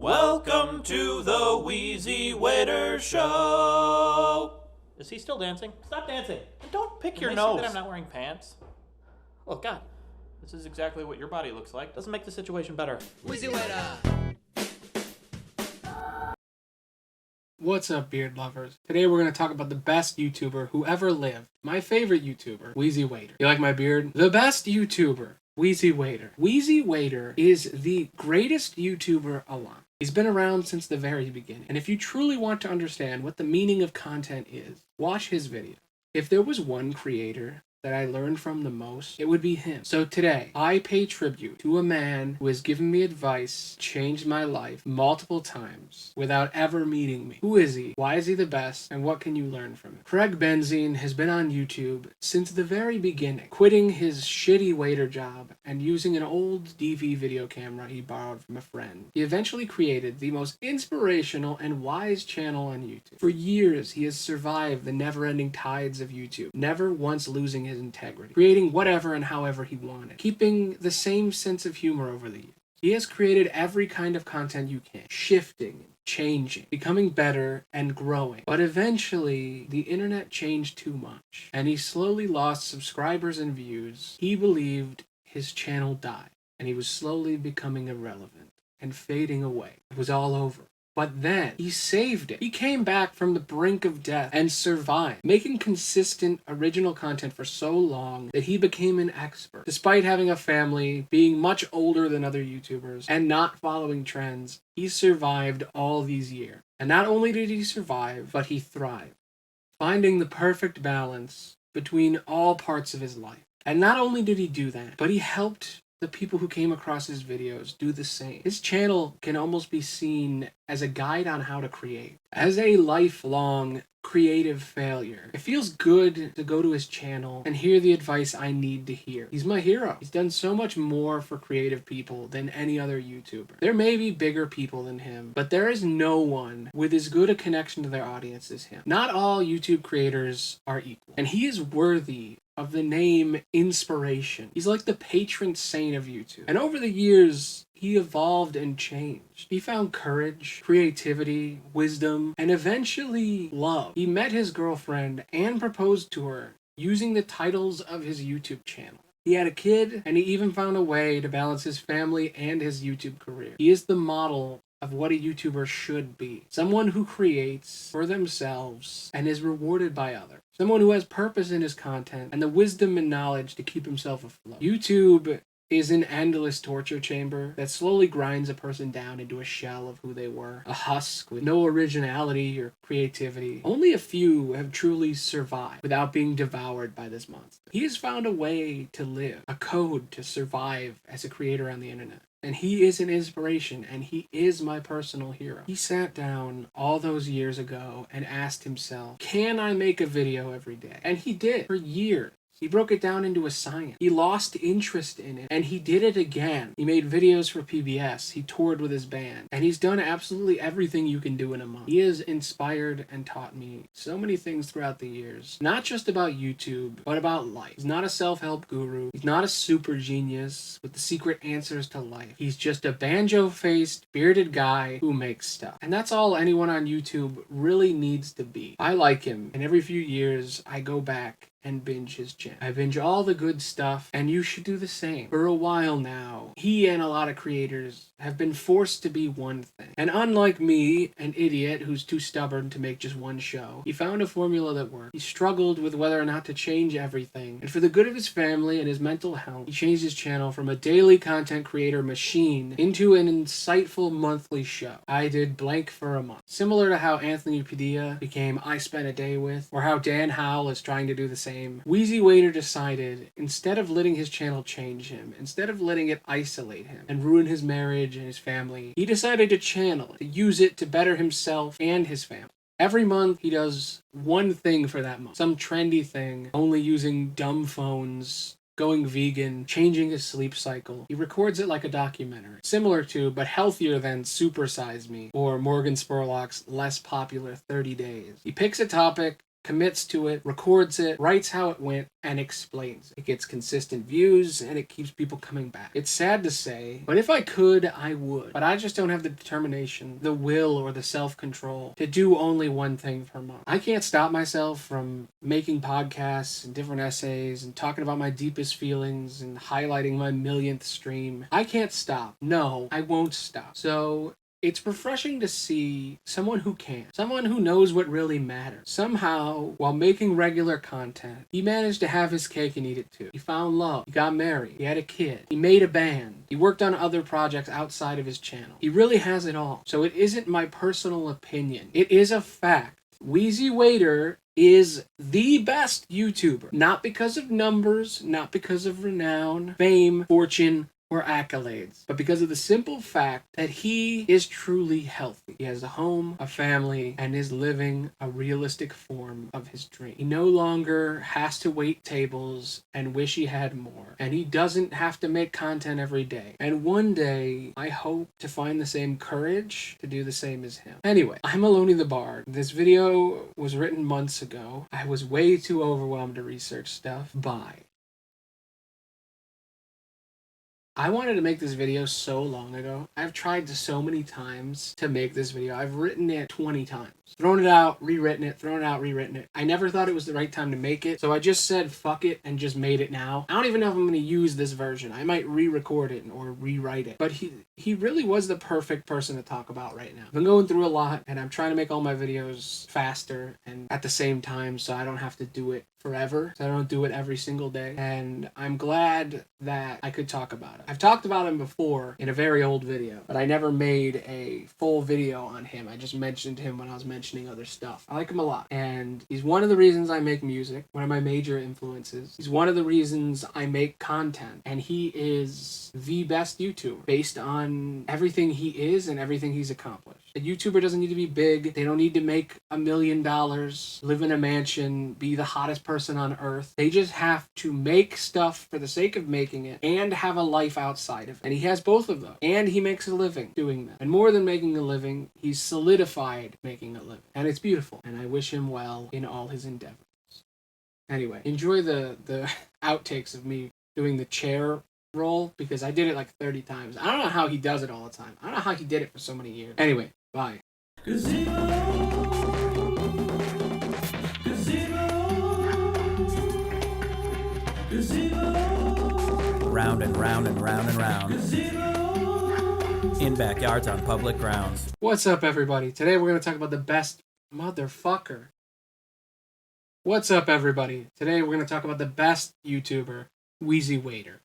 Welcome to the Wheezy Waiter Show. Is he still dancing? Stop dancing. And don't pick your nose. That I'm not wearing pants. Oh, God. This is exactly what your body looks like. Doesn't make the situation better. Wheezy Waiter. What's up, beard lovers? Today we're going to talk about the best YouTuber who ever lived. My favorite YouTuber, Wheezy Waiter. You like my beard? The best YouTuber, Wheezy Waiter. Wheezy Waiter is the greatest YouTuber alive. He's been around since the very beginning. And if you truly want to understand what the meaning of content is, watch his video. If there was one creator that I learned from the most, it would be him. So today, I pay tribute to a man who has given me advice, changed my life multiple times without ever meeting me. Who is he? Why is he the best? And what can you learn from him? Craig Benzine has been on YouTube since the very beginning, quitting his shitty waiter job and using an old DV video camera he borrowed from a friend. He eventually created the most inspirational and wise channel on YouTube. For years, he has survived the never-ending tides of YouTube, never once losing his integrity, creating whatever and however he wanted, keeping the same sense of humor over the years. He has created every kind of content you can, shifting, changing, becoming better, and growing. But eventually, the internet changed too much, and he slowly lost subscribers and views. He believed his channel died, and he was slowly becoming irrelevant and fading away. It was all over. But then, he saved it. He came back from the brink of death and survived, making consistent, original content for so long that he became an expert. Despite having a family, being much older than other YouTubers, and not following trends, he survived all these years. And not only did he survive, but he thrived, finding the perfect balance between all parts of his life. And not only did he do that, but he helped the people who came across his videos do the same. His channel can almost be seen as a guide on how to create. As a lifelong creative failure, it feels good to go to his channel and hear the advice I need to hear. He's my hero. He's done so much more for creative people than any other YouTuber. There may be bigger people than him, but there is no one with as good a connection to their audience as him. Not all YouTube creators are equal, and he is worthy of the name inspiration. He's like the patron saint of YouTube. And over the years, he evolved and changed. He found courage, creativity, wisdom, and eventually love. He met his girlfriend and proposed to her using the titles of his YouTube channel. He had a kid, and he even found a way to balance his family and his YouTube career. He is the model of what a YouTuber should be. Someone who creates for themselves and is rewarded by others. Someone who has purpose in his content and the wisdom and knowledge to keep himself afloat. YouTube is an endless torture chamber that slowly grinds a person down into a shell of who they were. A husk with no originality or creativity. Only a few have truly survived without being devoured by this monster. He has found a way to live, a code to survive as a creator on the internet. And he is an inspiration, and he is my personal hero. He sat down all those years ago and asked himself, can I make a video every day? And he did for years. He broke it down into a science. He lost interest in it, and he did it again. He made videos for PBS. He toured with his band, and he's done absolutely everything you can do in a month. He has inspired and taught me so many things throughout the years, not just about YouTube, but about life. He's not a self-help guru. He's not a super genius with the secret answers to life. He's just a banjo-faced, bearded guy who makes stuff. And that's all anyone on YouTube really needs to be. I like him, and every few years, I go back and binge his channel. I binge all the good stuff, and you should do the same. For a while now, he and a lot of creators have been forced to be one thing. And unlike me, an idiot who's too stubborn to make just one show, he found a formula that worked. He struggled with whether or not to change everything. And for the good of his family and his mental health, he changed his channel from a daily content creator machine into an insightful monthly show. I did blank for a month. Similar to how Anthony Padilla became I Spent a Day With, or how Dan Howell is trying to do the same. Wheezy Waiter decided, instead of letting his channel change him, instead of letting it isolate him and ruin his marriage and his family, he decided to channel it, to use it to better himself and his family. Every month, he does one thing for that month. Some trendy thing, only using dumb phones, going vegan, changing his sleep cycle. He records it like a documentary, similar to, but healthier than Super Size Me, or Morgan Spurlock's less popular 30 Days. He picks a topic, commits to it, records it, writes how it went, and explains it. It gets consistent views, and it keeps people coming back. It's sad to say, but if I could, I would. But I just don't have the determination, the will, or the self-control to do only one thing per month. I can't stop myself from making podcasts and different essays and talking about my deepest feelings and highlighting my millionth stream. I can't stop. No, I won't stop. So it's refreshing to see someone who can, someone who knows what really matters. Somehow, while making regular content, he managed to have his cake and eat it too. He found love, he got married, he had a kid, he made a band, he worked on other projects outside of his channel. He really has it all. So it isn't my personal opinion. It is a fact. Wheezy Waiter is the best YouTuber. Not because of numbers, not because of renown, fame, fortune, or accolades, but because of the simple fact that he is truly healthy. He has a home, a family, and is living a realistic form of his dream. He no longer has to wait tables and wish he had more, and he doesn't have to make content every day. And one day, I hope to find the same courage to do the same as him. Anyway, I'm Maloney the Bard. This video was written months ago. I was way too overwhelmed to research stuff. Bye. I wanted to make this video so long ago. I've tried so many times to make this video. I've written it 20 times. Thrown it out, rewritten it, thrown it out, rewritten it. I never thought it was the right time to make it, so I just said fuck it and just made it now. I don't even know if I'm going to use this version. I might re-record it or rewrite it. But he really was the perfect person to talk about right now. I've been going through a lot, and I'm trying to make all my videos faster and at the same time so I don't have to do it forever. So I don't do it every single day. And I'm glad that I could talk about it. I've talked about him before in a very old video, but I never made a full video on him. I just mentioned him when I was mentioning other stuff. I like him a lot. And he's one of the reasons I make music, one of my major influences. He's one of the reasons I make content. And he is the best YouTuber based on everything he is and everything he's accomplished. A YouTuber doesn't need to be big. They don't need to make $1 million, live in a mansion, be the hottest person on earth. They just have to make stuff for the sake of making it and have a life outside of it. And he has both of those. And he makes a living doing that. And more than making a living, he's solidified making a living. And it's beautiful. And I wish him well in all his endeavors. Anyway, enjoy the outtakes of me doing the chair roll because I did it like 30 times. I don't know how he does it all the time. I don't know how he did it for so many years. Anyway, bye. Round and round and round and round. In backyards on public grounds. What's up, everybody? Today we're going to talk about the best motherfucker. What's up, everybody? Today we're going to talk about the best YouTuber, Wheezy Waiter.